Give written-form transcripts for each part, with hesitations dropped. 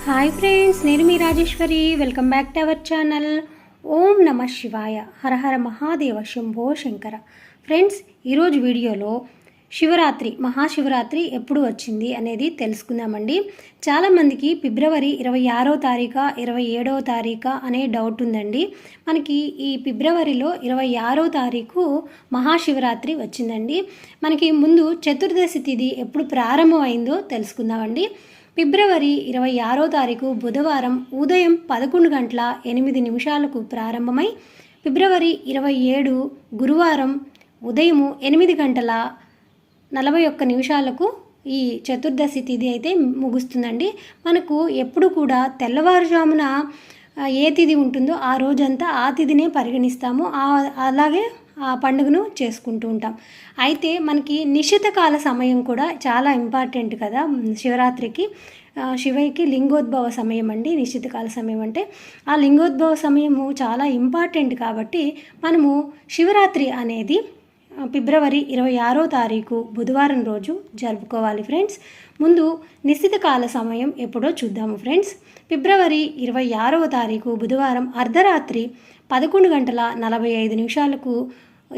Hi friends, నేను మీ Rajeshwari. Welcome back to our channel. ఓం నమ శివాయ. హర హర మహాదేవ శంభో శంకర. ఫ్రెండ్స్, ఈరోజు వీడియోలో శివరాత్రి, మహాశివరాత్రి ఎప్పుడు వచ్చింది అనేది తెలుసుకుందామండి. చాలామందికి ఫిబ్రవరి 26వ తారీఖు 27వ తారీఖు అనే డౌట్ ఉందండి. మనకి ఈ ఫిబ్రవరిలో 26వ తారీఖు మహాశివరాత్రి వచ్చిందండి. మనకి ముందు చతుర్దశి తిథి ఎప్పుడు ప్రారంభమైందో తెలుసుకుందామండి. ఫిబ్రవరి 26వ తారీఖు బుధవారం ఉదయం 11:08 ప్రారంభమై ఫిబ్రవరి 27 గురువారం ఉదయం 8:41 ఈ చతుర్దశి తిథి అయితే ముగుస్తుందండి. మనకు ఎప్పుడు కూడా తెల్లవారుజామున ఏ తిథి ఉంటుందో ఆ రోజంతా ఆ తిథినే పరిగణిస్తాము. అలాగే ఆ పండుగను చేసుకుంటూ ఉంటాం. అయితే మనకి నిశిత కాల సమయం కూడా చాలా ఇంపార్టెంట్ కదా శివరాత్రికి. శివయ్యకి లింగోద్భవ సమయం అండి నిశ్చిత కాల సమయం అంటే. ఆ లింగోద్భవ సమయము చాలా ఇంపార్టెంట్ కాబట్టి మనము శివరాత్రి అనేది ఫిబ్రవరి 26వ తారీఖు బుధవారం రోజు జరుపుకోవాలి ఫ్రెండ్స్. ముందు నిశ్చిత కాల సమయం ఎప్పుడో చూద్దాము ఫ్రెండ్స్. ఫిబ్రవరి 26వ తారీఖు బుధవారం అర్ధరాత్రి 11:45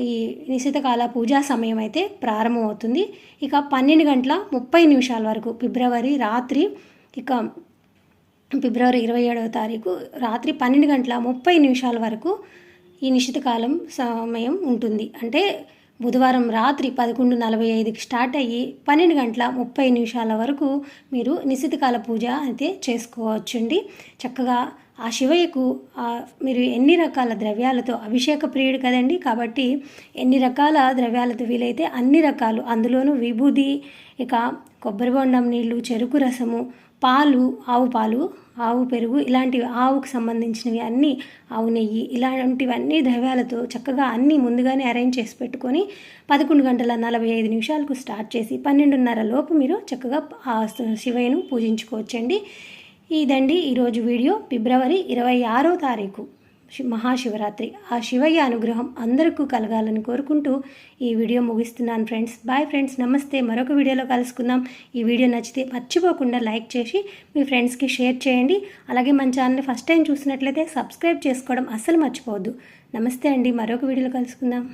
ఈ నిశితకాల పూజా సమయం అయితే ప్రారంభమవుతుంది. ఇక 12:30 వరకు ఫిబ్రవరి 27వ తారీఖు రాత్రి 12:30 వరకు ఈ నిశితకాలం సమయం ఉంటుంది. అంటే బుధవారం రాత్రి 11:45కి స్టార్ట్ అయ్యి 12:30 వరకు మీరు నిశితకాల పూజ అయితే చేసుకోవచ్చండి. చక్కగా ఆ శివయ్యకు మీరు ఎన్ని రకాల ద్రవ్యాలతో, అభిషేక ప్రియుడు కదండి కాబట్టి ఎన్ని రకాల ద్రవ్యాలతో వీలైతే అన్ని రకాలు, అందులోనూ విభూది, ఇక కొబ్బరి బొండం నీళ్ళు, చెరుకు రసము, పాలు, ఆవు పెరుగు, ఇలాంటివి ఆవుకు సంబంధించినవి అన్నీ, ఆవు నెయ్యి, ఇలాంటివన్నీ ద్రవ్యాలతో చక్కగా అన్నీ ముందుగానే అరేంజ్ చేసి పెట్టుకొని 11:45 స్టార్ట్ చేసి 12:30 లోపు మీరు చక్కగా ఆ శివయ్యను పూజించుకోవచ్చండి. ఇదండి ఈరోజు వీడియో. ఫిబ్రవరి 26వ తారీఖు మహాశివరాత్రి. ఆ శివయ్య అనుగ్రహం అందరికీ కలగాలని కోరుకుంటూ ఈ వీడియో ముగిస్తున్నాను ఫ్రెండ్స్. బాయ్ ఫ్రెండ్స్, నమస్తే. మరొక వీడియోలో కలుసుకుందాం. ఈ వీడియో నచ్చితే మర్చిపోకుండా లైక్ చేసి మీ ఫ్రెండ్స్కి షేర్ చేయండి. అలాగే మన ఛానల్ని ఫస్ట్ టైం చూసినట్లయితే సబ్స్క్రైబ్ చేసుకోవడం అస్సలు మర్చిపోవద్దు. నమస్తే అండి, మరొక వీడియోలో కలుసుకుందాం.